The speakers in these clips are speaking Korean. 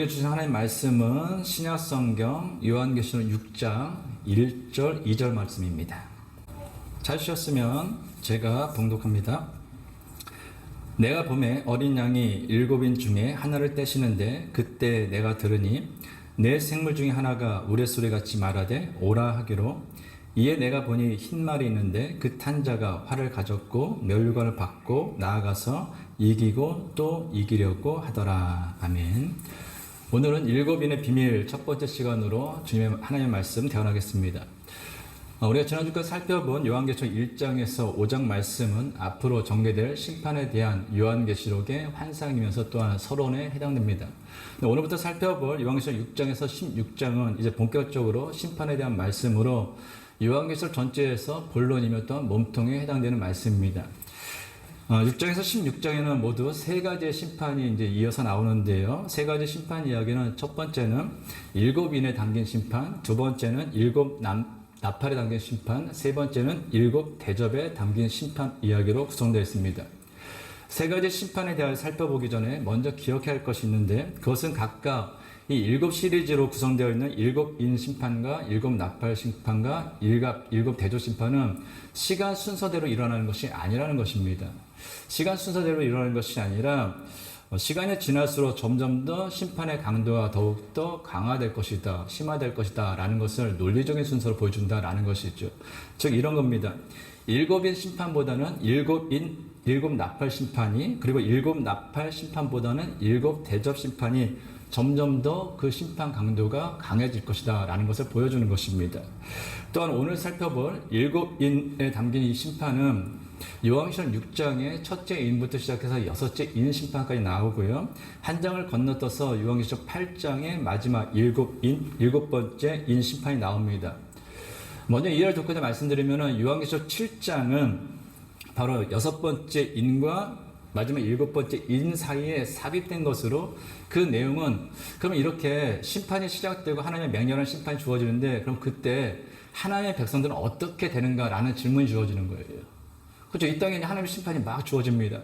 우리에게 주신 하나님의 말씀은 신약성경 요한계시록 6장 1절 2절 말씀입니다. 잘 주셨으면 제가 봉독합니다. 내가 보매 어린 양이 7인 중에 하나를 떼시는데 그때 내가 들으니 내 생물 중에 하나가 우레소리같이 말하되 오라 하기로, 이에 내가 보니 흰 말이 있는데 그 탄 자가 활을 가졌고 멸관을 받고 나아가서 이기고 또 이기려고 하더라. 아멘. 오늘은 7인의 비밀 첫 번째 시간으로 주님의 하나님의 말씀 대언하겠습니다. 우리가 지난주까지 살펴본 요한계시록 1장에서 5장 말씀은 앞으로 전개될 심판에 대한 요한계시록의 환상이면서 또한 서론에 해당됩니다. 오늘부터 살펴볼 요한계시록 6장에서 16장은 이제 본격적으로 심판에 대한 말씀으로 요한계시록 전체에서 본론이며 또 몸통에 해당되는 말씀입니다. 6장에서 16장에는 모두 3가지의 심판이 이제 이어서 나오는데요. 3가지 심판 이야기는 첫 번째는 7인에 담긴 심판, 두 번째는 7 나팔에 담긴 심판, 세 번째는 7 대접에 담긴 심판 이야기로 구성되어 있습니다. 3가지 심판에 대하여 살펴보기 전에 먼저 기억해야 할 것이 있는데, 그것은 각각 이 7 시리즈로 구성되어 있는 7인 심판과 7 나팔 심판과 7 대접 심판은 시간 순서대로 일어나는 것이 아니라는 것입니다. 시간 순서대로 일어나는 것이 아니라 시간이 지날수록 점점 더 심판의 강도가 더욱더 강화될 것이다, 심화될 것이다 라는 것을 논리적인 순서로 보여준다 라는 것이죠. 즉 이런 겁니다. 7인 심판보다는 7 나팔 심판이, 그리고 7 나팔 심판보다는 7 대접 심판이 점점 더 그 심판 강도가 강해질 것이다 라는 것을 보여주는 것입니다. 또한 오늘 살펴볼 7인에 담긴 이 심판은 요한계시록 6장의 첫째 인부터 시작해서 6째 인 심판까지 나오고요. 한 장을 건너떠서 요한계시록 8장의 마지막 7번째 인 심판이 나옵니다. 먼저 이해를 돕고자 말씀드리면 요한계시록 7장은 바로 6번째 인과 마지막 7번째 인 사이에 삽입된 것으로, 그 내용은 그럼 이렇게 심판이 시작되고 하나님의 맹렬한 심판이 주어지는데 그럼 그때 하나님의 백성들은 어떻게 되는가라는 질문이 주어지는 거예요. 그렇죠. 이 땅에 하나님의 심판이 막 주어집니다.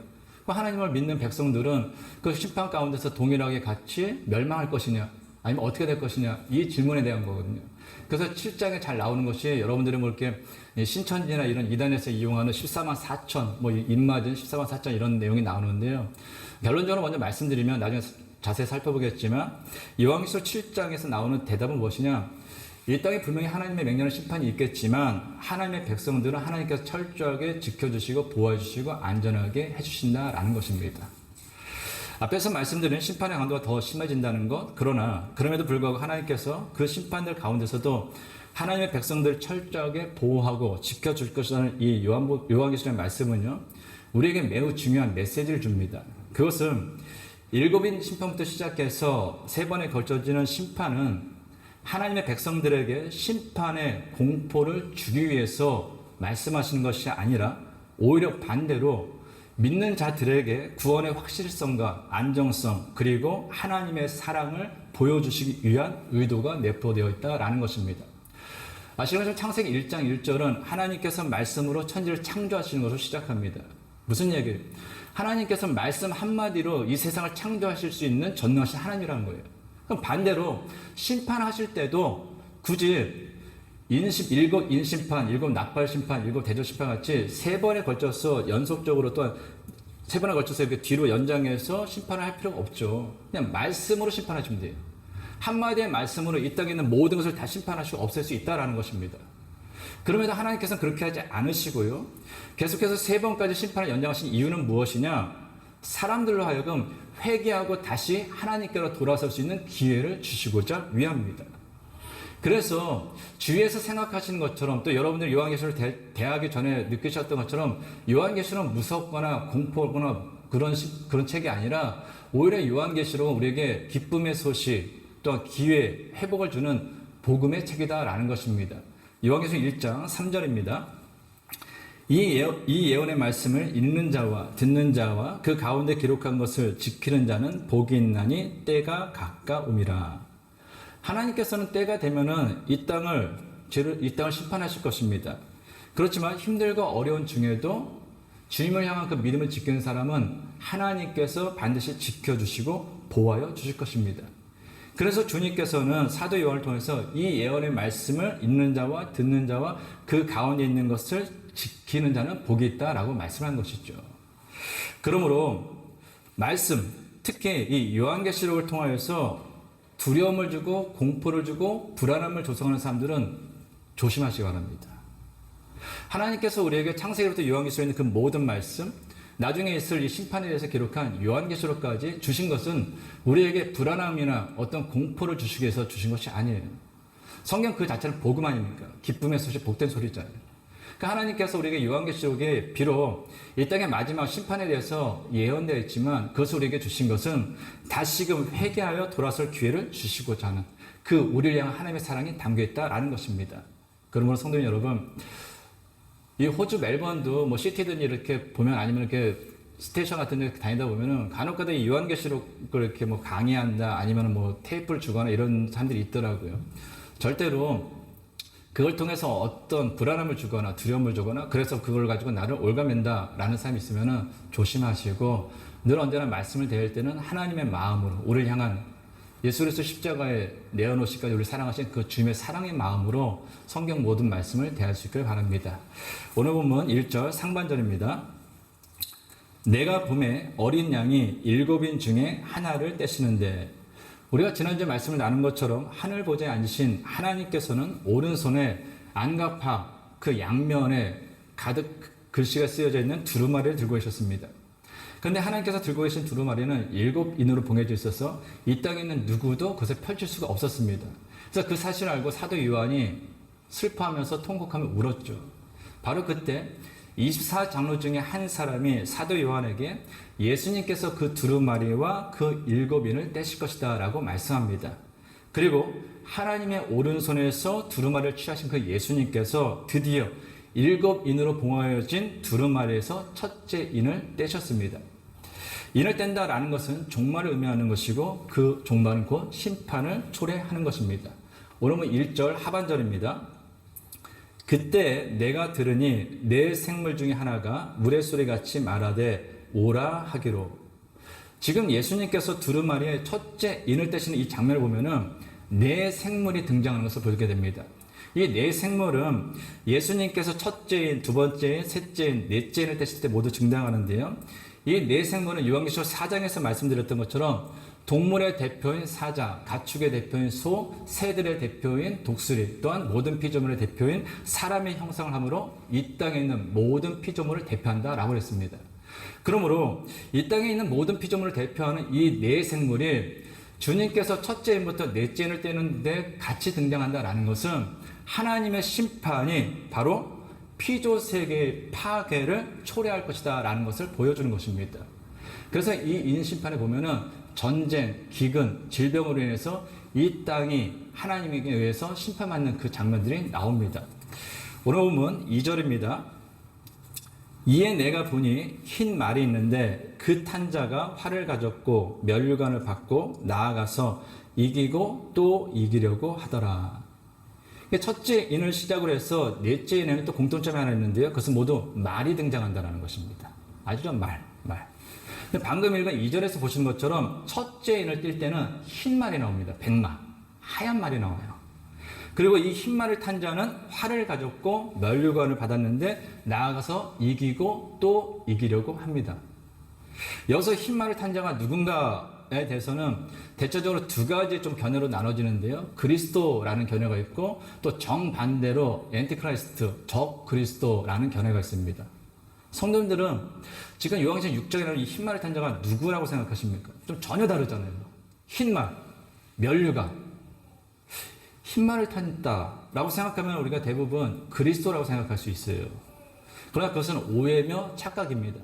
하나님을 믿는 백성들은 그 심판 가운데서 동일하게 같이 멸망할 것이냐, 아니면 어떻게 될 것이냐, 이 질문에 대한 거거든요. 그래서 7장에 잘 나오는 것이 여러분들이 뭐 이렇게 신천지나 이런 이단에서 이용하는 14만 4천, 뭐 입맞은 14만 4천 이런 내용이 나오는데요. 결론적으로 먼저 말씀드리면 나중에 자세히 살펴보겠지만 요한계시록 7장에서 나오는 대답은 무엇이냐? 이 땅에 분명히 하나님의 맹렬한 심판이 있겠지만 하나님의 백성들은 하나님께서 철저하게 지켜주시고 보호해주시고 안전하게 해주신다라는 것입니다. 앞에서 말씀드린 심판의 강도가 더 심해진다는 것, 그러나 그럼에도 불구하고 하나님께서 그 심판들 가운데서도 하나님의 백성들을 철저하게 보호하고 지켜줄 것이라는 이 요한계시록의 말씀은요, 우리에게 매우 중요한 메시지를 줍니다. 그것은 7인 심판부터 시작해서 3번에 걸쳐지는 심판은 하나님의 백성들에게 심판의 공포를 주기 위해서 말씀하시는 것이 아니라 오히려 반대로 믿는 자들에게 구원의 확실성과 안정성, 그리고 하나님의 사랑을 보여주시기 위한 의도가 내포되어 있다라는 것입니다. 아시는 것처럼 창세기 1장 1절은 하나님께서 말씀으로 천지를 창조하시는 것으로 시작합니다. 무슨 얘기예요? 하나님께서 말씀 한마디로 이 세상을 창조하실 수 있는 전능하신 하나님이라는 거예요. 그럼 반대로 심판하실 때도 굳이 7 인심판, 7 나팔 심판, 7 대접 심판 같이 3번에 걸쳐서 연속적으로 또한 3번에 걸쳐서 이렇게 뒤로 연장해서 심판을 할 필요가 없죠. 그냥 말씀으로 심판하시면 돼요. 한마디의 말씀으로 이 땅에 있는 모든 것을 다 심판하시고 없앨 수 있다라는 것입니다. 그럼에도 하나님께서는 그렇게 하지 않으시고요. 계속해서 3번까지 심판을 연장하신 이유는 무엇이냐? 사람들로 하여금 회개하고 다시 하나님께로 돌아설 수 있는 기회를 주시고자 위함입니다. 그래서 주위에서 생각하시는 것처럼, 또 여러분들이 요한계시록을 대하기 전에 느끼셨던 것처럼 요한계시록은 무섭거나 공포거나 그런 책이 아니라 오히려 요한계시록은 우리에게 기쁨의 소식, 또 기회, 회복을 주는 복음의 책이다라는 것입니다. 요한계시록 1장 3절입니다. 이 예언의 말씀을 읽는 자와 듣는 자와 그 가운데 기록한 것을 지키는 자는 복이 있나니 때가 가까움이라. 하나님께서는 때가 되면은 이 땅을 심판하실 것입니다. 그렇지만 힘들고 어려운 중에도 주님을 향한 그 믿음을 지키는 사람은 하나님께서 반드시 지켜주시고 보호하여 주실 것입니다. 그래서 주님께서는 사도 요한을 통해서 이 예언의 말씀을 읽는 자와 듣는 자와 그 가운데 있는 것을 지키는 자는 복이 있다라고 말씀한 것이죠. 그러므로 말씀, 특히 이 요한계시록을 통하여서 두려움을 주고 공포를 주고 불안함을 조성하는 사람들은 조심하시기 바랍니다. 하나님께서 우리에게 창세기부터 요한계시록에 있는 그 모든 말씀, 나중에 있을 이 심판에 대해서 기록한 요한계시록까지 주신 것은 우리에게 불안함이나 어떤 공포를 주시기 위해서 주신 것이 아니에요. 성경 그 자체는 복음 아닙니까? 기쁨의 소식, 복된 소리잖아요. 그러니까 하나님께서 우리에게 요한계시록에 비록 이 땅의 마지막 심판에 대해서 예언되어 있지만 그것을 우리에게 주신 것은 다시금 회개하여 돌아설 기회를 주시고자 하는 그 우리를 향한 하나님의 사랑이 담겨있다라는 것입니다. 그러므로 성도님 여러분, 이 호주 멜번도 뭐 시티든 이렇게 보면 아니면 이렇게 스테이션 같은 데 다니다 보면은 간혹가다 이 요한계시록을 이렇게 뭐 강의한다 아니면 뭐 테이프를 주거나 이런 사람들이 있더라고요. 절대로 그걸 통해서 어떤 불안함을 주거나 두려움을 주거나 그래서 그걸 가지고 나를 올가맨다 라는 사람이 있으면은 조심하시고 늘 언제나 말씀을 대할 때는 하나님의 마음으로 우리를 향한 예수 그리스도 십자가에 내어놓으시기까지 우리 사랑하신 그 주님의 사랑의 마음으로 성경 모든 말씀을 대할 수 있기를 바랍니다. 오늘 본문 1절 상반절입니다. 내가 봄에 어린 양이 7인 중에 하나를 떼시는데, 우리가 지난주에 말씀을 나눈 것처럼 하늘 보좌에 앉으신 하나님께서는 오른손에 안가파 그 양면에 가득 글씨가 쓰여져 있는 두루마리를 들고 계셨습니다. 그런데 하나님께서 들고 계신 두루마리는 7인으로 봉해져 있어서 이 땅에 있는 누구도 그것을 펼칠 수가 없었습니다. 그래서 그 사실을 알고 사도 요한이 슬퍼하면서 통곡하며 울었죠. 바로 그때 24장로 중에 한 사람이 사도 요한에게 예수님께서 그 두루마리와 그 7인을 떼실 것이다 라고 말씀합니다. 그리고 하나님의 오른손에서 두루마리를 취하신 그 예수님께서 드디어 7인으로 봉하여진 두루마리에서 첫째 인을 떼셨습니다. 인을 뗀다라는 것은 종말을 의미하는 것이고 그 종말은 곧 심판을 초래하는 것입니다. 오늘 1절 하반절입니다. 그때 내가 들으니 내 생물 중에 하나가 물의 소리같이 말하되 오라 하기로. 지금 예수님께서 두루마리의 첫째 인을 떼시는 이 장면을 보면은 네 생물이 등장하는 것을 보게 됩니다. 이 네 생물은 예수님께서 첫째인, 두 번째인, 셋째인, 넷째인을 떼실 때 모두 등장하는데요. 이 네 생물은 요한계시록 4장에서 말씀드렸던 것처럼 동물의 대표인 사자, 가축의 대표인 소, 새들의 대표인 독수리, 또한 모든 피조물의 대표인 사람의 형상을 함으로 이 땅에 있는 모든 피조물을 대표한다라고 했습니다. 그러므로 이 땅에 있는 모든 피조물을 대표하는 이 네 생물이 주님께서 첫째인부터 넷째인을 떼는데 같이 등장한다라는 것은 하나님의 심판이 바로 피조세계의 파괴를 초래할 것이다 라는 것을 보여주는 것입니다. 그래서 이 인심판에 보면은 전쟁, 기근, 질병으로 인해서 이 땅이 하나님에게 의해서 심판받는 그 장면들이 나옵니다. 오늘 본문 2절입니다. 이에 내가 보니 흰 말이 있는데 그 탄 자가 활을 가졌고 면류관을 받고 나아가서 이기고 또 이기려고 하더라. 첫째 인을 시작으로 해서 넷째 인에는 또 공통점이 하나 있는데요. 그것은 모두 말이 등장한다는 것입니다. 아시죠? 말. 방금 읽은 2절에서 보신 것처럼 첫째 인을 뛸 때는 흰 말이 나옵니다. 백마, 하얀 말이 나와요. 그리고 이 흰 말을 탄 자는 활을 가졌고 면류관을 받았는데 나아가서 이기고 또 이기려고 합니다. 여기서 흰 말을 탄 자가 누군가에 대해서는 대체적으로 두 가지 좀 견해로 나눠지는데요. 그리스도라는 견해가 있고 또 정반대로 엔티크라이스트, 적 그리스도라는 견해가 있습니다. 성도님들은 지금 요한계시록 6장에 나오는 이 흰 말을 탄 자가 누구라고 생각하십니까? 좀 전혀 다르잖아요. 흰 말, 면류관. 흰 말을 탄다라고 생각하면 우리가 대부분 그리스도라고 생각할 수 있어요. 그러나 그것은 오해며 착각입니다.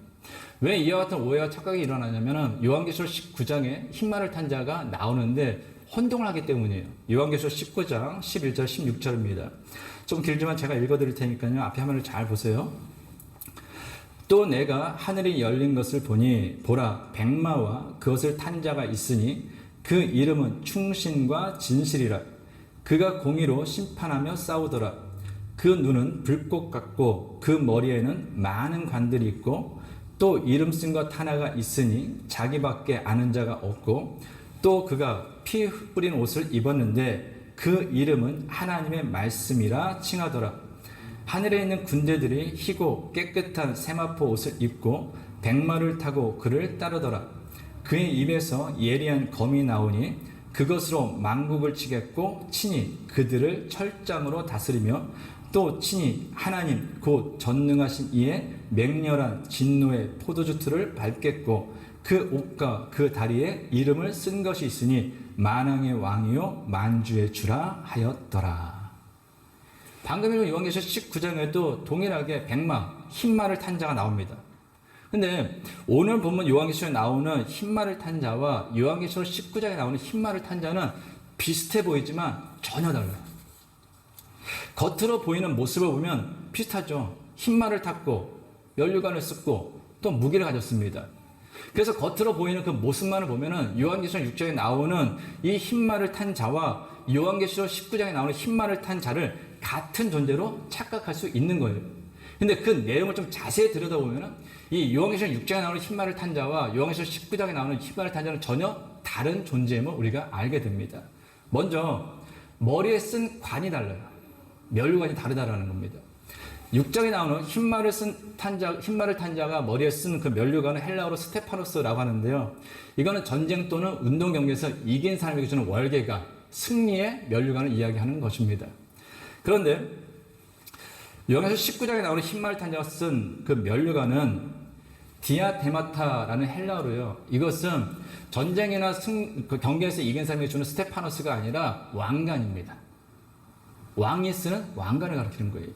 왜 이와 같은 오해와 착각이 일어나냐면 요한계시록 19장에 흰 말을 탄 자가 나오는데 혼동을 하기 때문이에요. 요한계시록 19장 11절 16절입니다. 좀 길지만 제가 읽어드릴 테니까요. 앞에 화면을 잘 보세요. 또 내가 하늘이 열린 것을 보니 보라 백마와 그것을 탄 자가 있으니 그 이름은 충신과 진실이라. 그가 공의로 심판하며 싸우더라. 그 눈은 불꽃 같고 그 머리에는 많은 관들이 있고 또 이름 쓴 것 하나가 있으니 자기밖에 아는 자가 없고 또 그가 피 뿌린 옷을 입었는데 그 이름은 하나님의 말씀이라 칭하더라. 하늘에 있는 군대들이 희고 깨끗한 세마포 옷을 입고 백마를 타고 그를 따르더라. 그의 입에서 예리한 검이 나오니 그것으로 만국을 치겠고 친히 그들을 철장으로 다스리며 또 친히 하나님 곧 전능하신 이의 맹렬한 진노의 포도주 틀을 밟겠고 그 옷과 그 다리에 이름을 쓴 것이 있으니 만왕의 왕이요 만주의 주라 하였더라. 방금 읽은 요한계시록 19장에도 동일하게 백마, 흰말을 탄 자가 나옵니다. 근데 오늘 본문 요한계시록에 나오는 흰말을 탄 자와 요한계시록 19장에 나오는 흰말을 탄 자는 비슷해 보이지만 전혀 달라요. 겉으로 보이는 모습을 보면 비슷하죠. 흰말을 탔고 면류관을 쓰고 또 무기를 가졌습니다. 그래서 겉으로 보이는 그 모습만을 보면은 요한계시록 6장에 나오는 이 흰말을 탄 자와 요한계시록 19장에 나오는 흰말을 탄 자를 같은 존재로 착각할 수 있는 거예요. 근데 그 내용을 좀 자세히 들여다보면은 이 요한계시록 6장에 나오는 흰말을 탄 자와 요한계시록 19장에 나오는 흰말을 탄 자는 전혀 다른 존재임을 우리가 알게 됩니다. 먼저 머리에 쓴 관이 달라요. 면류관이 다르다라는 겁니다. 6장에 나오는 흰말을 탄 자가 머리에 쓴 그 면류관은 헬라어로 스테파노스라고 하는데요. 이거는 전쟁 또는 운동 경기에서 이긴 사람에게 주는 월계가 승리의 면류관을 이야기하는 것입니다. 그런데 요한계시록 19장에 나오는 흰말을 탄 자가 쓴 그 면류관은 디아데마타라는 헬라어로요. 이것은 전쟁이나 그 경기에서 이긴 사람에게 주는 스테파노스가 아니라 왕관입니다. 왕이 쓰는 왕관을 가리키는 거예요.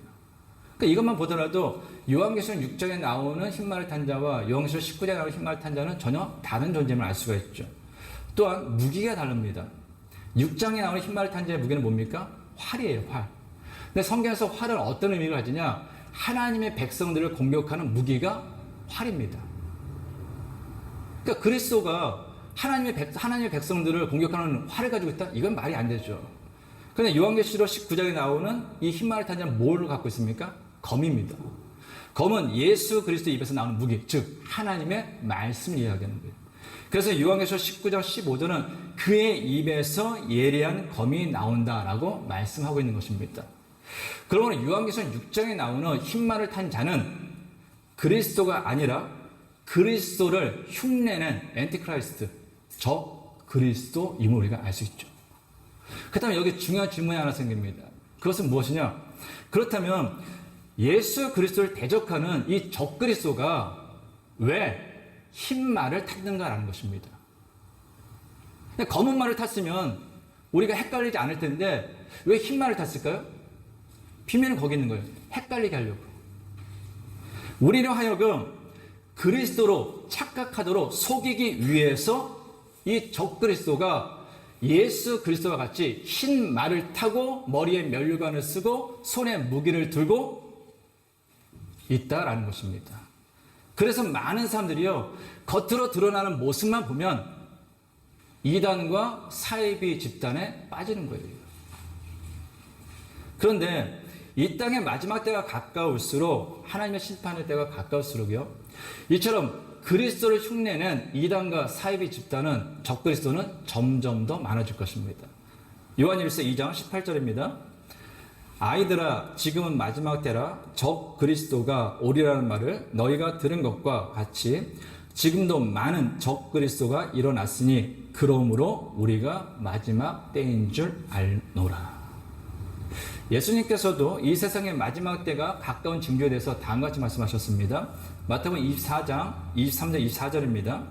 그러니까 이것만 보더라도 요한계시록 6장에 나오는 흰말을 탄 자와 요한계시록 19장에 나오는 흰말을 탄 자는 전혀 다른 존재임을 알 수가 있죠. 또한 무기가 다릅니다. 6장에 나오는 흰말을 탄 자의 무기는 뭡니까? 활이에요, 활. 근데 성경에서 활은 어떤 의미를 가지냐? 하나님의 백성들을 공격하는 무기가 활입니다. 그러니까 그리스도가 하나님의 백성들을 공격하는 활을 가지고 있다? 이건 말이 안 되죠. 그런데 요한계시록 19장에 나오는 이 흰말을 탄 자는 뭘 갖고 있습니까? 검입니다. 검은 예수 그리스도 입에서 나오는 무기, 즉 하나님의 말씀을 이야기하는 거예요. 그래서 요한계시록 19장 15절은 그의 입에서 예리한 검이 나온다라고 말씀하고 있는 것입니다. 그러면 요한계시록 6장에 나오는 흰말을 탄 자는 그리스도가 아니라 그리스도를 흉내낸 엔티크라이스트, 적 그리스도임을 우리가 알 수 있죠. 그 다음에 여기 중요한 질문이 하나 생깁니다. 그것은 무엇이냐? 그렇다면 예수 그리스도를 대적하는 이 적그리스도가 왜 흰말을 탔는가라는 것입니다. 검은 말을 탔으면 우리가 헷갈리지 않을 텐데 왜 흰말을 탔을까요? 비밀은 거기 있는 거예요. 헷갈리게 하려고. 우리로 하여금 그리스도로 착각하도록 속이기 위해서 이 적그리스도가 예수 그리스도와 같이 흰 말을 타고 머리에 면류관을 쓰고 손에 무기를 들고 있다라는 것입니다. 그래서 많은 사람들이요, 겉으로 드러나는 모습만 보면 이단과 사이비 집단에 빠지는 거예요. 그런데 이 땅의 마지막 때가 가까울수록, 하나님의 심판의 때가 가까울수록요, 이처럼 그리스도를 흉내낸 이단과 사이비 집단은, 적그리스도는 점점 더 많아질 것입니다. 요한일서 2장 18절입니다. 아이들아, 지금은 마지막 때라. 적그리스도가 오리라는 말을 너희가 들은 것과 같이 지금도 많은 적그리스도가 일어났으니 그러므로 우리가 마지막 때인 줄 알노라. 예수님께서도 이 세상의 마지막 때가 가까운 징조에 대해서 다음과 같이 말씀하셨습니다. 마태복음 24장 23절 24절입니다.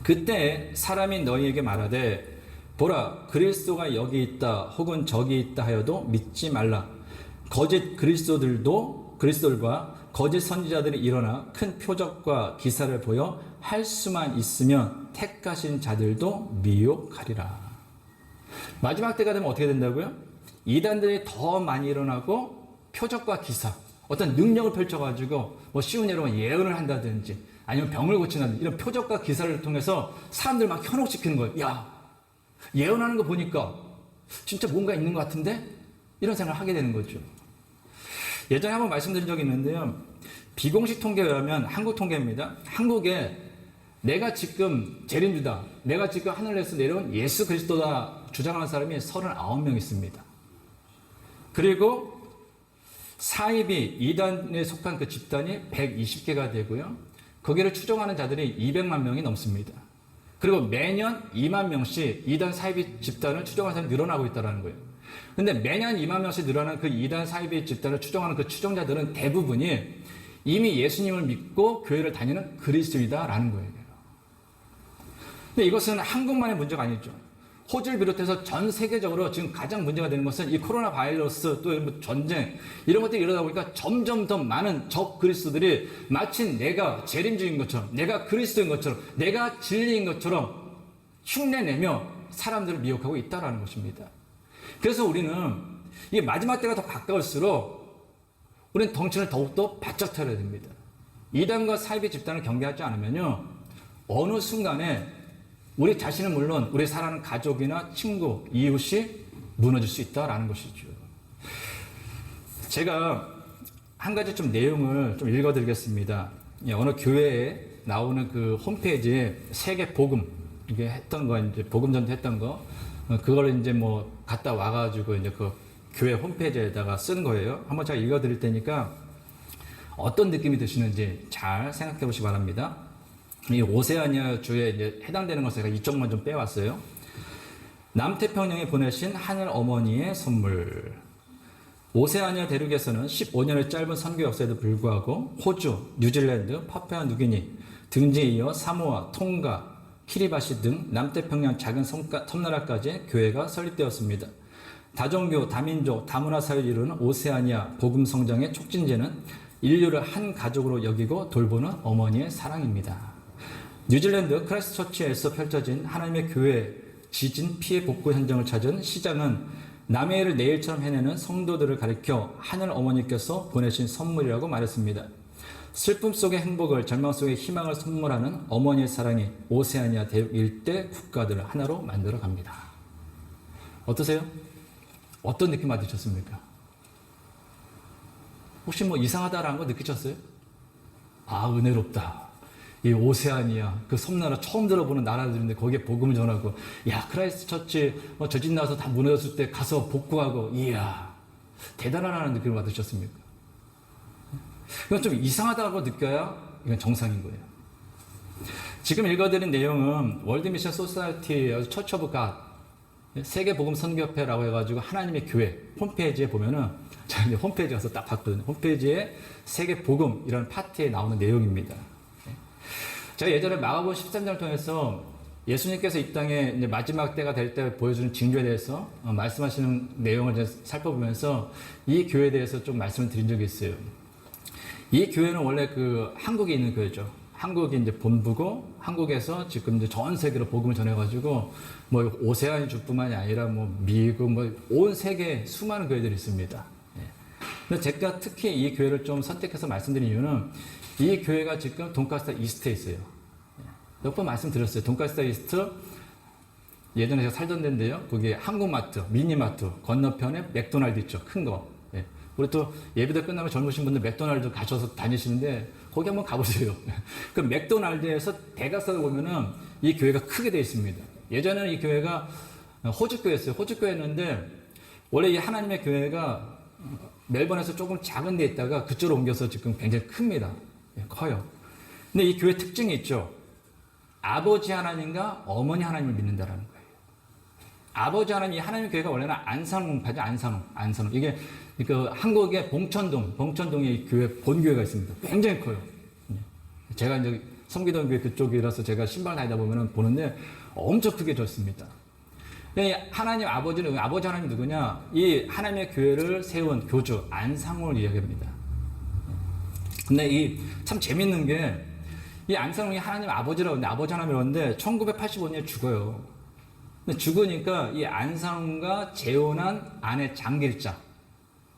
그때 사람이 너희에게 말하되 보라, 그리스도가 여기 있다 혹은 저기 있다 하여도 믿지 말라. 거짓 그리스도들과 거짓 선지자들이 일어나 큰 표적과 기사를 보여 할 수만 있으면 택하신 자들도 미혹하리라. 마지막 때가 되면 어떻게 된다고요? 이단들이 더 많이 일어나고 표적과 기사, 어떤 능력을 펼쳐가지고 뭐 쉬운 예로 예언을 한다든지 아니면 병을 고친다든지 이런 표적과 기사를 통해서 사람들 막 현혹시키는 거예요. 야, 예언하는 거 보니까 진짜 뭔가 있는 것 같은데? 이런 생각을 하게 되는 거죠. 예전에 한번 말씀드린 적이 있는데요. 비공식 통계에 의하면, 한국 통계입니다. 한국에 내가 지금 재림주다, 내가 지금 하늘에서 내려온 예수 그리스도다 주장하는 사람이 39명 있습니다. 그리고 사입이 이단에 속한 그 집단이 120개가 되고요. 거기를 추종하는 자들이 200만 명이 넘습니다. 그리고 매년 2만 명씩 이단 사입이 집단을 추종하는 사람이 늘어나고 있다는 거예요. 근데 매년 2만 명씩 늘어나는 그 이단 사입이 집단을 추종하는 그 추종자들은 대부분이 이미 예수님을 믿고 교회를 다니는 그리스도이다라는 거예요. 근데 이것은 한국만의 문제가 아니죠. 호주를 비롯해서 전 세계적으로 지금 가장 문제가 되는 것은 이 코로나 바이러스 또 전쟁 이런 것들이 일어나다 보니까 점점 더 많은 적 그리스도들이 마치 내가 재림주인 것처럼, 내가 그리스도인 것처럼, 내가 진리인 것처럼 흉내내며 사람들을 미혹하고 있다는 것입니다. 그래서 우리는 이 마지막 때가 더 가까울수록 우리는 덩치를 더욱더 바짝 차려야 됩니다. 이단과 사이비 집단을 경계하지 않으면요, 어느 순간에 우리 자신은 물론 우리 사랑하는 가족이나 친구, 이웃이 무너질 수 있다라는 것이죠. 제가 한 가지 좀 내용을 좀 읽어드리겠습니다. 어느 교회에 나오는 그 홈페이지에 세계 복음 이게 했던 거 이제 복음 전도 했던 거 그걸 이제 뭐 갖다 와가지고 이제 그 교회 홈페이지에다가 쓴 거예요. 한번 제가 읽어드릴 테니까 어떤 느낌이 드시는지 잘 생각해 보시기 바랍니다. 이 오세아니아 주에 이제 해당되는 것을 제가 이쪽만 좀 빼왔어요. 남태평양에 보내신 하늘 어머니의 선물. 오세아니아 대륙에서는 15년의 짧은 선교 역사에도 불구하고 호주, 뉴질랜드, 파푸아 누기니 등지에 이어 사모아, 통가, 키리바시 등 남태평양 작은 섬나라까지 교회가 설립되었습니다. 다종교, 다민족, 다문화 사회를 이루는 오세아니아 복음 성장의 촉진제는 인류를 한 가족으로 여기고 돌보는 어머니의 사랑입니다. 뉴질랜드 크라이스트처치에서 펼쳐진 하나님의 교회 지진 피해 복구 현장을 찾은 시장은 남의 일을 내일처럼 해내는 성도들을 가리켜 하늘 어머니께서 보내신 선물이라고 말했습니다. 슬픔 속의 행복을, 절망 속의 희망을 선물하는 어머니의 사랑이 오세아니아 대륙 일대 국가들을 하나로 만들어 갑니다. 어떠세요? 어떤 느낌 받으셨습니까? 혹시 뭐 이상하다라는 거 느끼셨어요? 아, 은혜롭다. 이 오세아니아, 그 섬나라 처음 들어보는 나라들인데 거기에 복음을 전하고, 야, 크라이스트처치 저짓 나서 다 무너졌을 때 가서 복구하고, 이야, 대단하다는 느낌을 받으셨습니까? 이건 좀 이상하다고 느껴야 이건 정상인 거예요. 지금 읽어드린 내용은 월드 미션 소사이티 처치 오브 갓 세계 복음 선교협회라고 해가지고 하나님의 교회 홈페이지에 보면은 제가 이제 홈페이지 가서 딱 봤거든요. 홈페이지에 세계 복음이라는 파트에 나오는 내용입니다. 제가 예전에 마가복음 13장을 통해서 예수님께서 이 땅에 이제 마지막 때가 될 때 보여주는 징조에 대해서 말씀하시는 내용을 이제 살펴보면서 이 교회에 대해서 좀 말씀을 드린 적이 있어요. 이 교회는 원래 그 한국에 있는 교회죠. 한국이 이제 본부고 한국에서 지금 이제 전 세계로 복음을 전해가지고 뭐 오세아니 주뿐만이 아니라 뭐 미국 뭐 온 세계 수많은 교회들이 있습니다. 근데 제가 특히 이 교회를 좀 선택해서 말씀드린 이유는 이 교회가 지금 돈가스타 이스트에 있어요. 몇 번 말씀드렸어요. 돈가스타 이스트 예전에 제가 살던 데인데요. 거기 한국마트, 미니마트 건너편에 맥도날드 있죠. 큰 거. 우리 또 예배대 끝나면 젊으신 분들 맥도날드 가셔서 다니시는데 거기 한번 가보세요. 그 맥도날드에서 대각선을 보면은 이 교회가 크게 되어 있습니다. 예전에는 이 교회가 호주교회였어요. 호주교회였는데 원래 이 하나님의 교회가 멜번에서 조금 작은 데 있다가 그쪽으로 옮겨서 지금 굉장히 큽니다. 커요. 근데 이 교회 특징이 있죠. 아버지 하나님과 어머니 하나님을 믿는다라는 거예요. 아버지 하나님, 하나님의 교회가 원래는 안산홍파죠. 안산홍. 이게 그 한국의 봉천동에 이 교회 본교회가 있습니다. 굉장히 커요. 제가 이제 성기동 교회 그쪽이라서 제가 신발 다니다 보면은 보는데 엄청 크게 졌습니다. 하나님 아버지는 아버지 하나님 누구냐? 이 하나님의 교회를 세운 교주 안상홍을 이야기합니다. 근데 이 참 재밌는 게 이 안상홍이 하나님 아버지라고 하는데 아버지 하나님이라고 하는데 1985년에 죽어요. 근데 죽으니까 이 안상홍과 재혼한 아내 장길자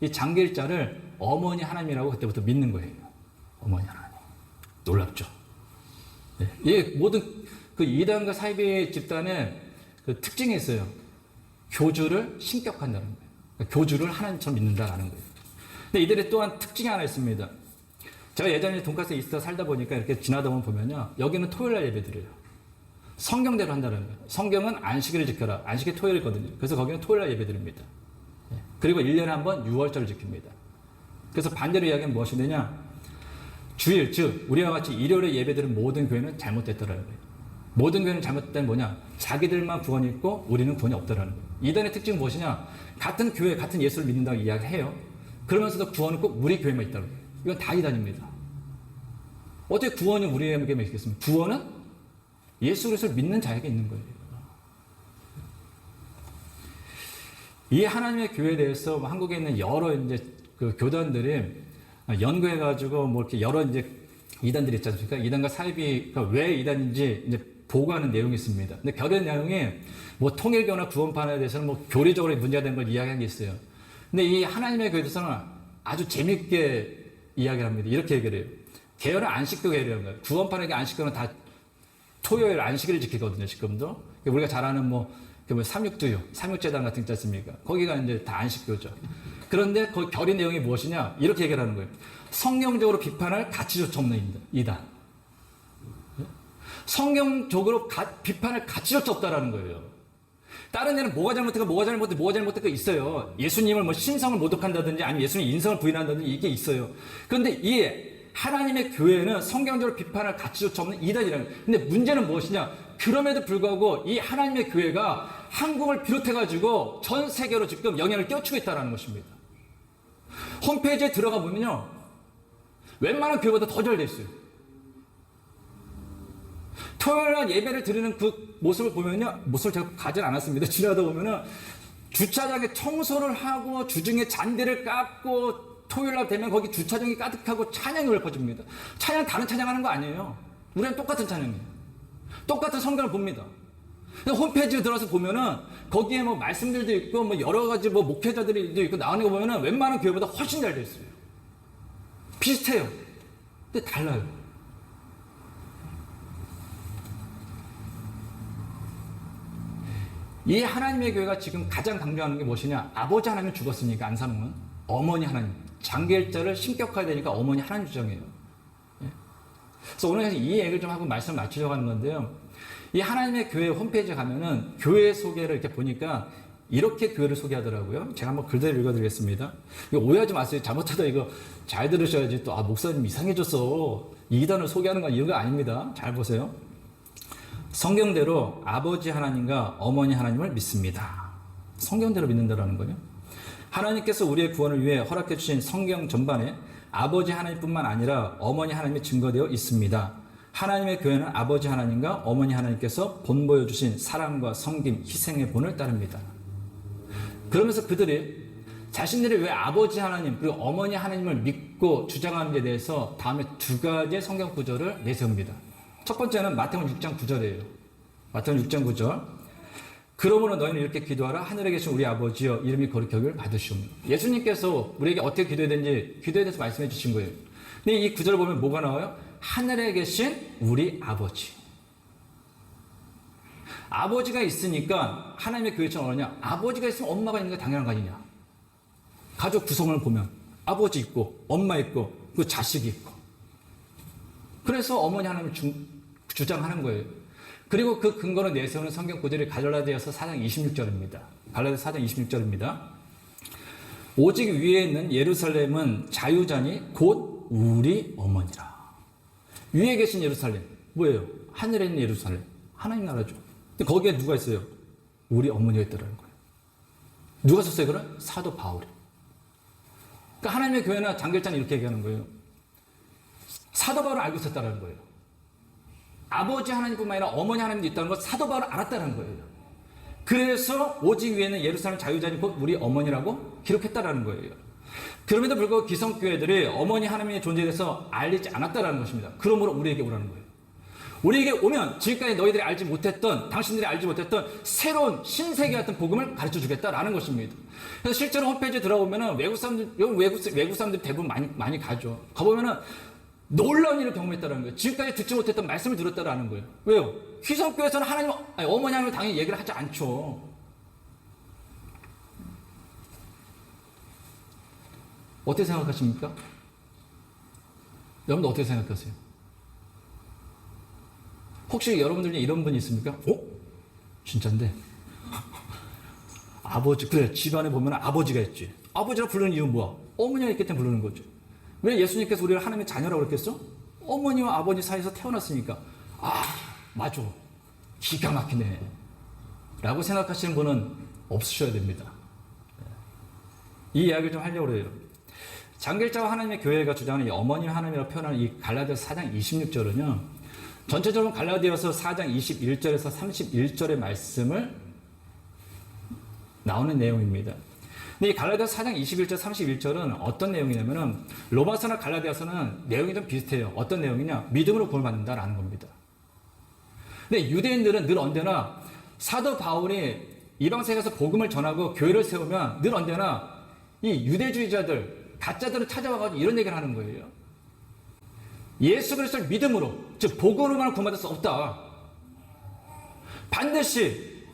이 장길자를 어머니 하나님이라고 그때부터 믿는 거예요. 어머니 하나님. 놀랍죠? 네. 이 모든 그 이단과 사이비 집단의 그 특징이 있어요. 교주를 신격한다는 거예요. 그러니까 교주를 하나님처럼 믿는다라는 거예요. 근데 이들의 또한 특징이 하나 있습니다. 제가 예전에 돈가스 이스터 살다 보니까 이렇게 지나다 보면요. 여기는 토요일날 예배드려요. 성경대로 한다는 거예요. 성경은 안식일을 지켜라. 안식일 토요일이거든요. 그래서 거기는 토요일날 예배드립니다. 그리고 1년에 한 번 6월절을 지킵니다. 그래서 반대로 이야기하면 무엇이 되냐? 주일, 즉 우리와 같이 일요일에 예배드리는 모든 교회는 잘못됐더라는 거예요. 모든 교회는 잘못된 뭐냐? 자기들만 구원이 있고 우리는 구원이 없더라는 거예요. 이단의 특징은 무엇이냐? 같은 교회, 같은 예수를 믿는다고 이야기해요. 그러면서도 구원은 꼭 우리 교회만 있다는 거예요. 이건 다 이단입니다. 어떻게 구원이 우리에게만 있겠습니까? 구원은 예수 그리스도를 믿는 자에게 있는 거예요. 이 하나님의 교회에 대해서 한국에 있는 여러 이제 그 교단들이 연구해가지고 뭐 이렇게 여러 이제 이단들이 있지 않습니까? 이단과 사이비가 왜 이단인지 이제 보고하는 내용이 있습니다. 근데 결의 내용이 뭐 통일교나 구원판에 대해서는 뭐 교리적으로 문제가 된 걸 이야기한 게 있어요. 근데 이 하나님의 교회에 대해서는 아주 재밌게 이야기를 합니다. 이렇게 얘기를 해요. 계열은 안식도 계열이라는 거예요. 구원판에게 안식교는 다 토요일 안식일을 지키거든요, 지금도. 우리가 잘 아는 뭐 삼육두유, 삼육재단 같은 게 있지 않습니까? 거기가 이제 다 안식교죠. 그런데 그 결의 내용이 무엇이냐? 이렇게 얘기를 하는 거예요. 성경적으로 비판할 가치조차 없는 이단. 성경적으로 비판할 가치조차 없다라는 거예요. 다른 데는 뭐가 잘못했고 있어요. 예수님을 뭐 신성을 모독한다든지 아니면 예수님 인성을 부인한다든지 이게 있어요. 그런데 이 하나님의 교회는 성경적으로 비판할 가치조차 없는 이단이라는 거예요. 근데 문제는 무엇이냐? 그럼에도 불구하고 이 하나님의 교회가 한국을 비롯해가지고 전 세계로 지금 영향을 끼치고 있다는 것입니다. 홈페이지에 들어가 보면요. 웬만한 교회보다 더 잘 돼 있어요. 토요일날 예배를 드리는 그 모습을 보면요. 모습을 제가 가진 않았습니다. 지나다 보면은 주차장에 청소를 하고 주중에 잔디를 깎고 토요일날 되면 거기 주차장이 가득하고 찬양이 읊어집니다. 찬양 다른 찬양하는 거 아니에요. 우리는 똑같은 찬양이에요. 똑같은 성경을 봅니다. 홈페이지에 들어가서 보면은 거기에 뭐 말씀들도 있고 뭐 여러 가지 뭐 목회자들이 있고 나오는 거 보면은 웬만한 교회보다 훨씬 잘 돼 있어요. 비슷해요. 근데 달라요. 이 하나님의 교회가 지금 가장 강조하는 게 무엇이냐? 아버지 하나님은 죽었으니까 안산홍은 어머니 하나님, 장계일자를 신격화해야 되니까 어머니 하나님 주장이에요. 그래서 오늘 이 얘기를 좀 하고 말씀을 맞추려고 하는 건데요. 이 하나님의 교회 홈페이지에 가면은 교회 소개를 이렇게 보니까 이렇게 교회를 소개하더라고요. 제가 한번 글대로 읽어드리겠습니다. 이거 오해하지 마세요. 잘못하다 이거 잘 들으셔야지 또 목사님 이상해졌어. 이단을 소개하는 건 이런 거 아닙니다. 잘 보세요. 성경대로 아버지 하나님과 어머니 하나님을 믿습니다. 성경대로 믿는다라는 거예요. 하나님께서 우리의 구원을 위해 허락해 주신 성경 전반에 아버지 하나님뿐만 아니라 어머니 하나님이 증거되어 있습니다. 하나님의 교회는 아버지 하나님과 어머니 하나님께서 본보여 주신 사랑과 섬김, 희생의 본을 따릅니다. 그러면서 그들이 자신들이 왜 아버지 하나님 그리고 어머니 하나님을 믿고 주장하는지에 대해서 다음에 두 가지의 성경 구절을 내세웁니다. 첫 번째는 마태복음 6장 9절이에요. 마태복음 6장 9절. 그러므로 너희는 이렇게 기도하라. 하늘에 계신 우리 아버지여 이름이 거룩히 여기를 받으시옵니다. 예수님께서 우리에게 어떻게 기도해야 되는지 기도에 대해서 말씀해 주신 거예요. 근데 이 구절을 보면 뭐가 나와요? 하늘에 계신 우리 아버지. 아버지가 있으니까 하나님의 교회처럼 뭐냐? 아버지가 있으면 엄마가 있는 게 당연한 거 아니냐? 가족 구성을 보면 아버지 있고 엄마 있고 그 자식이 있고 그래서 어머니 하나님을 주장하는 거예요. 그리고 그 근거로 내세우는 성경 구절이 갈라디아서 4장 26절입니다. 갈라디아서 4장 26절입니다. 오직 위에 있는 예루살렘은 자유자니 곧 우리 어머니라. 위에 계신 예루살렘 뭐예요? 하늘에 있는 예루살렘 하나님 나라죠. 근데 거기에 누가 있어요? 우리 어머니가 있더라는 거예요. 누가 썼어요? 그럼? 사도 바울이. 그러니까 하나님의 교회나 장결자는 이렇게 얘기하는 거예요. 사도 바울은 알고 있었다는 거예요. 아버지 하나님뿐만 아니라 어머니 하나님도 있다는 걸 사도 바울은 알았다는 거예요. 그래서 오직 위에는 예루살렘 자유자니 곧 우리 어머니라고 기록했다는 거예요. 그럼에도 불구하고 기성교회들이 어머니 하나님의 존재에 대해서 알리지 않았다는 것입니다. 그러므로 우리에게 오라는 거예요. 우리에게 오면 지금까지 너희들이 알지 못했던 당신들이 알지 못했던 새로운 신세계 같은 복음을 가르쳐 주겠다라는 것입니다. 그래서 실제로 홈페이지에 들어보면은 외국 사람들 대부분 많이 가죠. 가보면은 놀라운 일을 경험했다는 거예요. 지금까지 듣지 못했던 말씀을 들었다라는 거예요. 왜요? 휘성교에서는 어머니 하나님을 당연히 얘기를 하지 않죠. 어떻게 생각하십니까? 여러분들 어떻게 생각하세요? 혹시 여러분들 중에 이런 분이 있습니까? 진짜인데? 아버지, 그래, 집안에 보면 아버지가 있지. 아버지라 부르는 이유는 뭐야? 어머니가 있기 때문에 부르는 거죠. 왜 예수님께서 우리를 하나님의 자녀라고 그랬겠어? 어머니와 아버지 사이에서 태어났으니까. 맞아. 기가 막히네. 라고 생각하시는 분은 없으셔야 됩니다. 이 이야기를 좀 하려고 해요. 장길자와 하나님의 교회가 주장하는 이 어머니 하나님이라고 표현하는 이 갈라디아서 4장 26절은요. 전체적으로 갈라디아서 4장 21절에서 31절의 말씀을 나오는 내용입니다. 근데 이 갈라디아서 4장 21절, 31절은 어떤 내용이냐면은 로마서나 갈라디아서는 내용이 좀 비슷해요. 어떤 내용이냐? 믿음으로 구원받는다라는 겁니다. 근데 유대인들은 늘 언제나 사도 바울이 이방세계에서 복음을 전하고 교회를 세우면 늘 언제나 이 유대주의자들, 가짜들을 찾아와가지고 이런 얘기를 하는 거예요. 예수 그리스도를 믿음으로, 즉 복음으로만 구원받을 수 없다. 반드시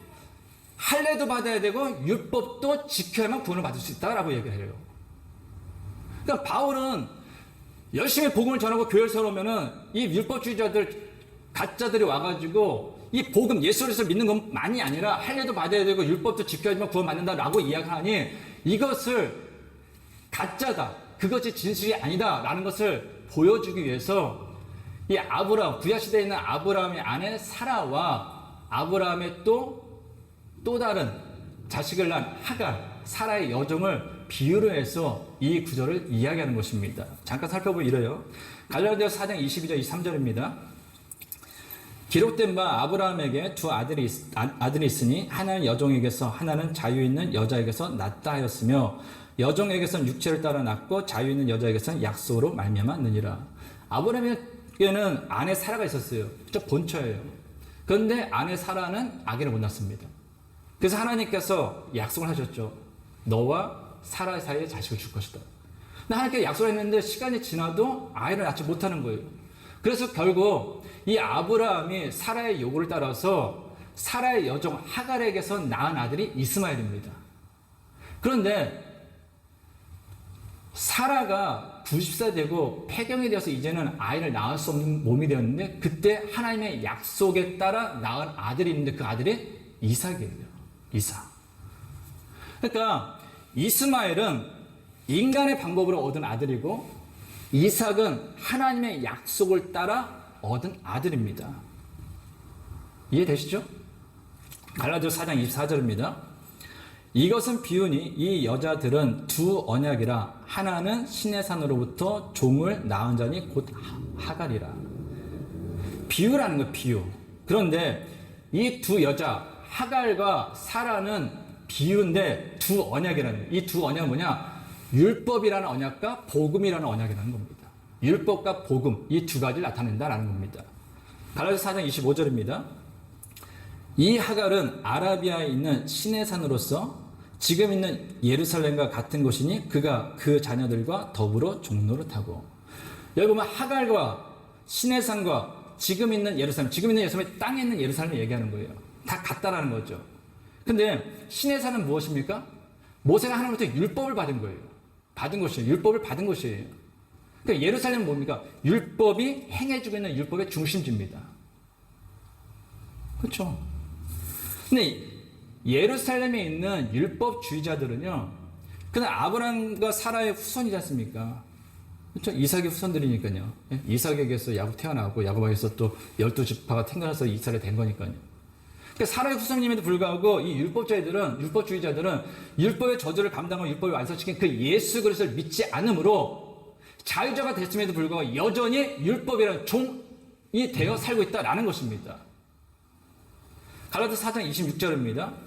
할례도 받아야 되고 율법도 지켜야만 구원을 받을 수 있다라고 얘기를 해요. 그러니까 바울은 열심히 복음을 전하고 교회를 세우면은 이 율법주의자들, 가짜들이 와가지고 이 복음, 예수 그리스도를 믿는 것만이 아니라 할례도 받아야 되고 율법도 지켜야지만 구원받는다라고 이야기하니 이것을 가짜다, 그것이 진실이 아니다라는 것을 보여주기 위해서 이 아브라함, 구약시대에 있는 아브라함의 아내 사라와 아브라함의 또 다른 자식을 낳은 하갈, 사라의 여종을 비유로 해서 이 구절을 이야기하는 것입니다. 잠깐 살펴보면 이래요. 갈라디아서 4장 22절 23절입니다. 기록된 바 아브라함에게 두 아들이 있으니 하나는 여종에게서 하나는 자유 있는 여자에게서 낳다 하였으며 여종에게서는 육체를 따라 낳고 자유 있는 여자에게서는 약속으로 말미암아 느니라. 아브라함에게는 아내 사라가 있었어요. 저 본처예요. 그런데 아내 사라는 아기를 못 낳습니다. 그래서 하나님께서 약속을 하셨죠. 너와 사라 사이에 자식을 줄 것이다. 근데 하나님께 약속을 했는데 시간이 지나도 아이를 낳지 못하는 거예요. 그래서 결국 이 아브라함이 사라의 요구를 따라서 사라의 여종 하갈에게서 낳은 아들이 이스마엘입니다. 그런데 사라가 90세 되고 폐경이 되어서 이제는 아이를 낳을 수 없는 몸이 되었는데 그때 하나님의 약속에 따라 낳은 아들이 있는데 그 아들이 이삭이에요. 이삭. 그러니까 이스마엘은 인간의 방법으로 얻은 아들이고 이삭은 하나님의 약속을 따라 얻은 아들입니다. 이해되시죠? 갈라디아서 4장 24절입니다. 이것은 비유니 이 여자들은 두 언약이라 하나는 신의 산으로부터 종을 낳은 자니 곧 하갈이라. 비유라는 거 비유. 그런데 이 두 여자 하갈과 사라는 비유인데 두 언약이라는, 이 두 언약은 뭐냐? 율법이라는 언약과 복음이라는 언약이라는 겁니다. 율법과 복음, 이 두 가지를 나타낸다라는 겁니다. 갈라디아서 4장 25절입니다. 이 하갈은 아라비아에 있는 신의 산으로서 지금 있는 예루살렘과 같은 곳이니 그가 그 자녀들과 더불어 종로를 타고. 여기 보면 하갈과 신의 산과 지금 있는 예루살렘, 땅에 있는 예루살렘을 얘기하는 거예요. 다 같다라는 거죠. 근데 신의 산은 무엇입니까? 모세가 하나님부터 율법을 받은 거예요. 받은 것이에요. 율법을 받은 것이에요. 그러니까 예루살렘은 뭡니까? 율법이 행해지고 있는 율법의 중심지입니다. 그렇죠? 근데 예루살렘에 있는 율법주의자들은요, 그냥 아브라함과 사라의 후손이지 않습니까? 그렇죠? 이삭의 후손들이니까요. 이삭에게서 야곱 태어나고 야곱에게서 또 12지파가 태어나서 이스라엘이 된 거니까요. 그러니까 사라의 후손임에도 불구하고 이 율법주의자들은 율법의 저주를 감당하고 율법을 완성시킨 그 예수 그리스도를 믿지 않으므로 자유자가 됐음에도 불구하고 여전히 율법이라는 종이 되어 살고 있다라는 것입니다. 갈라디아서 4장 26절입니다.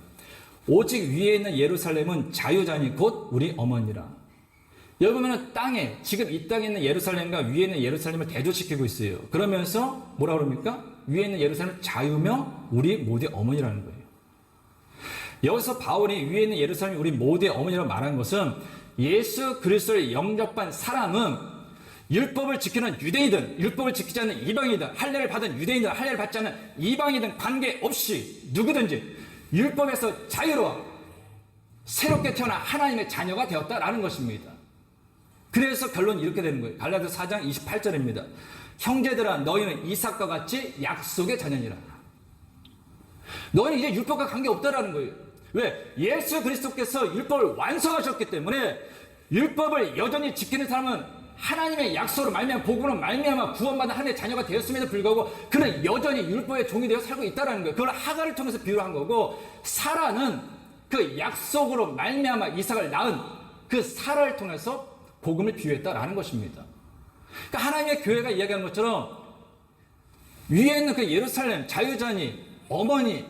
오직 위에 있는 예루살렘은 자유자니 곧 우리 어머니라. 여기 보면 땅에, 지금 이 땅에 있는 예루살렘과 위에 있는 예루살렘을 대조시키고 있어요. 그러면서 뭐라 그럽니까? 위에 있는 예루살렘은 자유며 우리 모두의 어머니라는 거예요. 여기서 바울이 위에 있는 예루살렘이 우리 모두의 어머니라고 말한 것은 예수 그리스도를 영접한 사람은 율법을 지키는 유대인이든 율법을 지키지 않는 이방인이든 할례를 받은 유대인이든 할례를 받지 않는 이방인이든 관계없이 누구든지 율법에서 자유로워 새롭게 태어난 하나님의 자녀가 되었다라는 것입니다. 그래서 결론이 이렇게 되는 거예요. 갈라디아서 4장 28절입니다. 형제들아 너희는 이삭과 같이 약속의 자녀니라. 너희는 이제 율법과 관계없다라는 거예요. 왜? 예수 그리스도께서 율법을 완성하셨기 때문에 율법을 여전히 지키는 사람은 하나님의 약속으로 말미암아 복음으로 말미암아 구원받은 하나님의 자녀가 되었음에도 불구하고 그는 여전히 율법의 종이 되어 살고 있다는 거예요. 그걸 하갈을 통해서 비유를 한 거고, 사라는 그 약속으로 말미암아 이삭을 낳은 그 사라를 통해서 복음을 비유했다라는 것입니다. 그러니까 하나님의 교회가 이야기하는 것처럼 위에 있는 그 예루살렘 자유자니 어머니,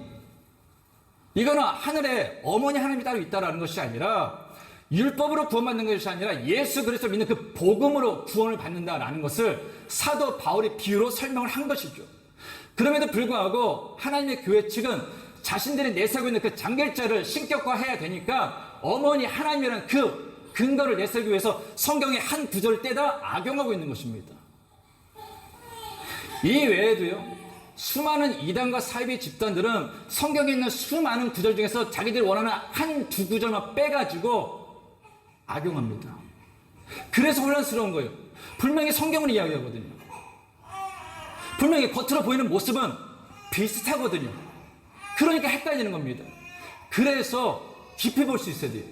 이거는 하늘에 어머니 하나님이 따로 있다라는 것이 아니라 율법으로 구원받는 것이 아니라 예수 그리스도를 믿는 그 복음으로 구원을 받는다라는 것을 사도 바울의 비유로 설명을 한 것이죠. 그럼에도 불구하고 하나님의 교회 측은 자신들이 내세우고 있는 그 장결자를 신격화해야 되니까 어머니 하나님이라는 그 근거를 내세우기 위해서 성경의 한 구절을 떼다 악용하고 있는 것입니다. 이 외에도요, 수많은 이단과 사이비 집단들은 성경에 있는 수많은 구절 중에서 자기들이 원하는 한두 구절만 빼가지고 악용합니다. 그래서 혼란스러운 거예요. 분명히 성경을 이야기하거든요. 분명히 겉으로 보이는 모습은 비슷하거든요. 그러니까 헷갈리는 겁니다. 그래서 깊이 볼 수 있어야 돼요.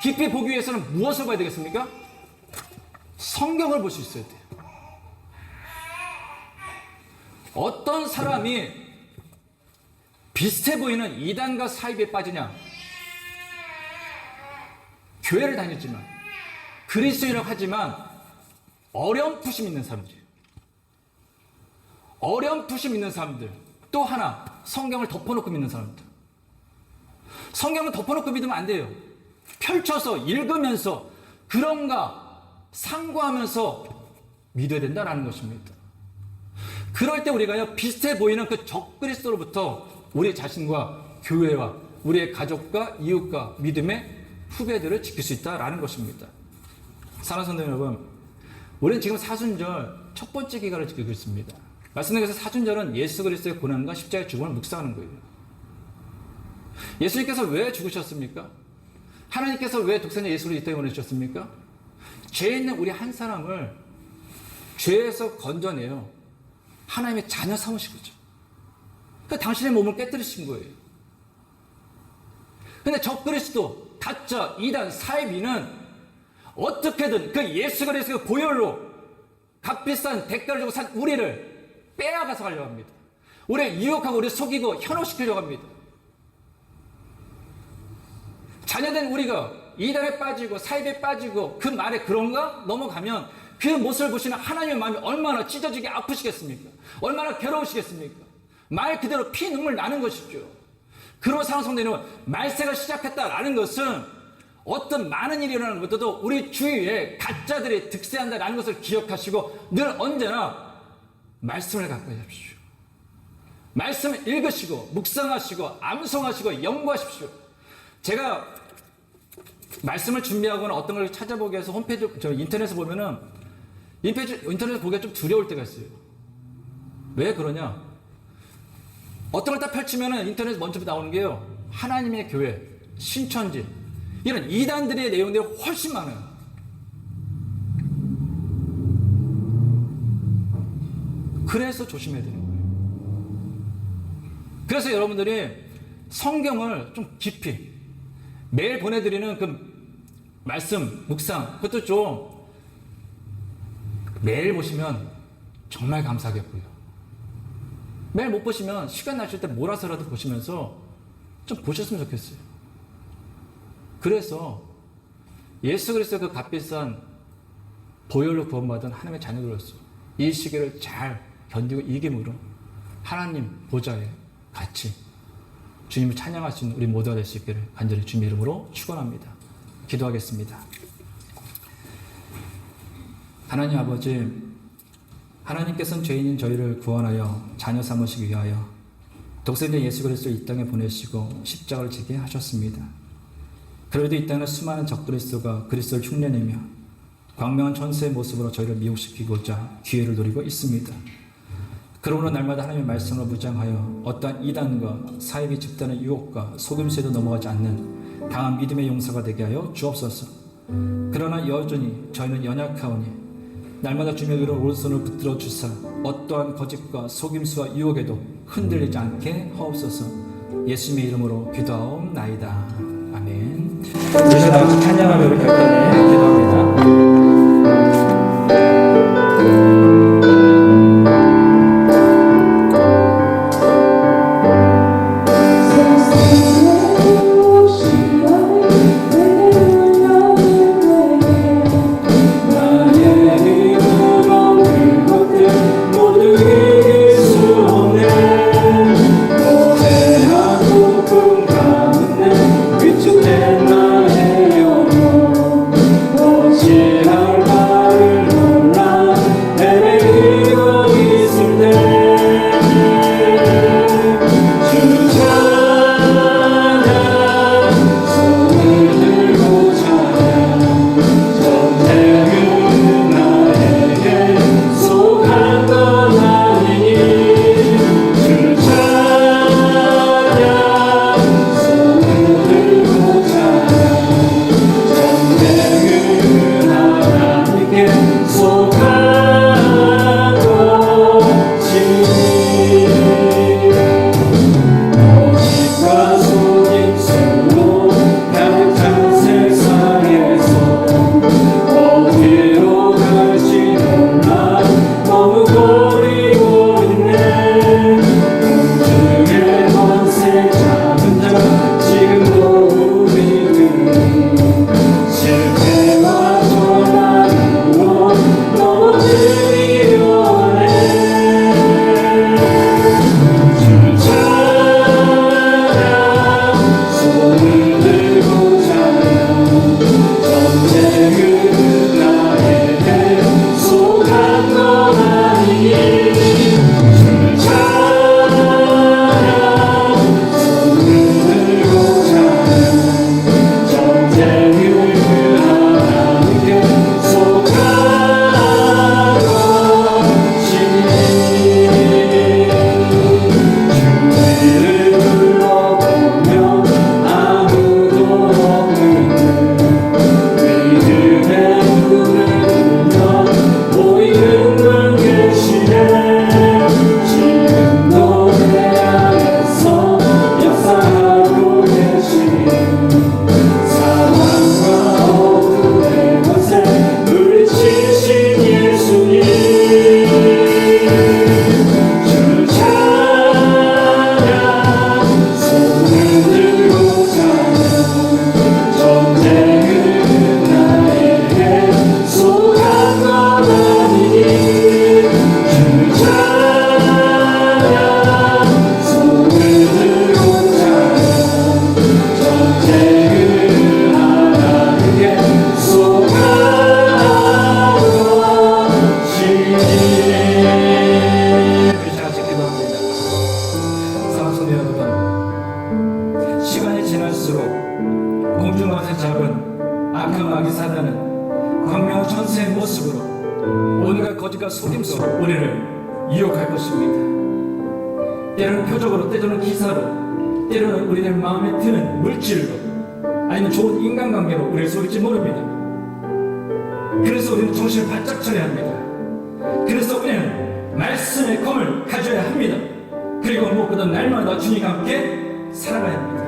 깊이 보기 위해서는 무엇을 봐야 되겠습니까? 성경을 볼 수 있어야 돼요. 어떤 사람이 비슷해 보이는 이단과 사이비에 빠지냐? 교회를 다녔지만 그리스도인이라고 하지만 어렴풋이 믿는 사람들이에요. 어렴풋이 믿는 사람들. 또 하나, 성경을 덮어놓고 믿는 사람들. 성경을 덮어놓고 믿으면 안 돼요. 펼쳐서 읽으면서 그런가 상고하면서 믿어야 된다는 것입니다. 그럴 때 우리가요, 비슷해 보이는 그 적그리스도로부터 우리 자신과 교회와 우리의 가족과 이웃과 믿음의 후배들을 지킬 수 있다라는 것입니다. 사랑하는 성도 여러분, 우리는 지금 사순절 첫 번째 기간을 지키고 있습니다. 말씀드린 것처럼 사순절은 예수 그리스도의 고난과 십자가의 죽음을 묵상하는 거예요. 예수님께서 왜 죽으셨습니까? 하나님께서 왜 독생자 예수를 이 땅에 보내주셨습니까? 죄 있는 우리 한 사람을 죄에서 건져내요 하나님의 자녀 삼으시고죠. 그러니까 당신의 몸을 깨뜨리신 거예요. 근데 적그리스도, 가짜, 이단, 사이비는 어떻게든 그 예수 그리스도의 보혈로 값비싼 대가를 주고 산 우리를 빼앗아서 가려고 합니다. 우리를 유혹하고 우리를 속이고 현혹시키려고 합니다. 자녀된 우리가 이단에 빠지고 사이비에 빠지고 그 말에 그런가? 넘어가면 그 모습을 보시는 하나님의 마음이 얼마나 찢어지게 아프시겠습니까? 얼마나 괴로우시겠습니까? 말 그대로 피 눈물 나는 것이죠. 그런 상황 속에는 말세가 시작했다라는 것은 어떤 많은 일이 일어나는 것도 우리 주위에 가짜들이 득세한다라는 것을 기억하시고 늘 언제나 말씀을 가까이 하십시오. 말씀을 읽으시고 묵상하시고 암송하시고 연구하십시오. 제가 말씀을 준비하거나 어떤 걸 찾아보기 위해서 홈페이지, 인터넷에 보면은 인터넷에 보기가 좀 두려울 때가 있어요. 왜 그러냐? 어떤 걸 딱 펼치면은 인터넷에 먼저 나오는 게요, 하나님의 교회, 신천지, 이런 이단들의 내용들이 훨씬 많아요. 그래서 조심해야 되는 거예요. 그래서 여러분들이 성경을 좀 깊이 매일 보내드리는 그 말씀, 묵상, 그것도 좀 매일 보시면 정말 감사하겠고요. 매일 못 보시면 시간 나실 때 몰아서라도 보시면서 좀 보셨으면 좋겠어요. 그래서 예수 그리스도의 그 값비싼 보혈로 구원받은 하나님의 자녀들로서 이 시기를 잘 견디고 이김으로 하나님 보좌에 같이 주님을 찬양할 수 있는 우리 모두가 될 수 있기를 간절히 주님 이름으로 축원합니다. 기도하겠습니다. 하나님 아버지, 하나님께서는 죄인인 저희를 구원하여 자녀 삼으시기 위하여 독생자 예수 그리스도를 이 땅에 보내시고 십자가를 지게 하셨습니다. 그래도 이 땅에 수많은 적그리스도가 그리스도를 흉내내며 광명한 천사의 모습으로 저희를 미혹시키고자 기회를 노리고 있습니다. 그러므로 날마다 하나님의 말씀으로 무장하여 어떠한 이단과 사이비 집단의 유혹과 속임수에도 넘어가지 않는 강한 믿음의 용사가 되게 하여 주옵소서. 그러나 여전히 저희는 연약하오니 날마다 주님의 의로 오른손을 붙들어 주사 어떠한 거짓과 속임수와 유혹에도 흔들리지 않게 하옵소서. 예수님의 이름으로 기도하옵나이다. 아멘. 우리 다 같이 찬양하며 우리 격단에 기도합니다. 공중왕에 잡은 악한 마귀 사단은 광명한 천세의 모습으로 온갖 거짓과 속임수로 우리를 유혹할 것입니다. 때로는 표적으로, 때로는 기사로, 때로는 우리들 마음에 드는 물질로, 아니면 좋은 인간관계로 우리를 속일지 모릅니다. 그래서 우리는 정신을 바짝 차려야 합니다. 그래서 우리는 말씀의 검을 가져야 합니다. 그리고 무엇보다 날마다 주님과 함께 살아가야 합니다.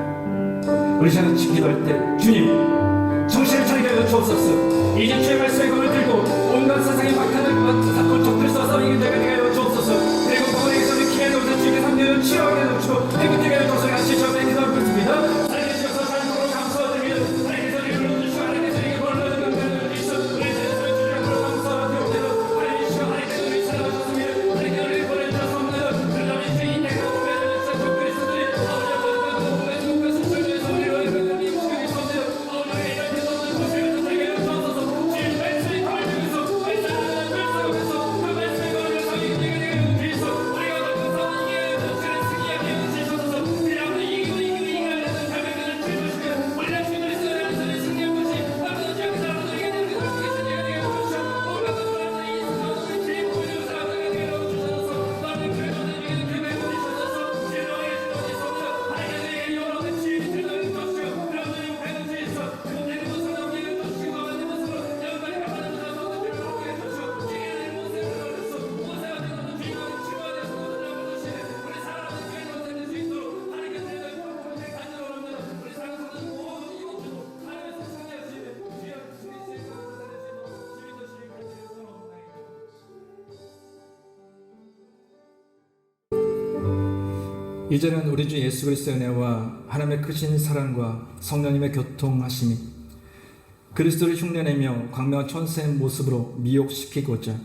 우리 시간을 기도할 때 주님 정신을 차리게 하여 주옵소서. 이제 주의 말씀의 검을 들고 온갖 세상의 막하는 사건 적들 써서 이게 되게 하여 주옵소서. 그리고 거기에서 우리 기회를 얻어 주님의 상대를 치유하게 하여 주시고 행복하게 하여 주옵소서. 같이 저에 기도하고 있습니다. 하나님 주셔서 잘못으로 감사드립니다. 하나님께서 우리를 불러주시고 하나님께서 우리에게 벌을 주시고 우리 세상을 주님으로 감사드립니다. 하나님 주시고 하나님께서 우리 살아주셨습니다. 하나님께서 우리를 보내주셨습니다. 그러나 우리 주인 내가 보내는 적 그리스도들이 이제는 우리 주 예수 그리스도의 은혜와 하나님의 크신 사랑과 성령님의 교통하심이 그리스도를 흉내내며 광명한 천사의 모습으로 미혹시키고자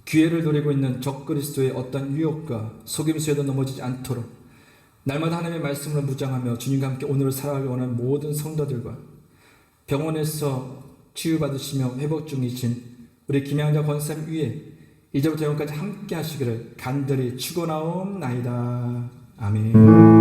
기회를 노리고 있는 적그리스도의 어떤 유혹과 속임수에도 넘어지지 않도록 날마다 하나님의 말씀으로 무장하며 주님과 함께 오늘을 살아가기 원하는 모든 성도들과 병원에서 치유받으시며 회복 중이신 우리 김양자 권사님 위에 이제부터 영원까지 함께 하시기를 간절히 축원하옵나이다. 아멘.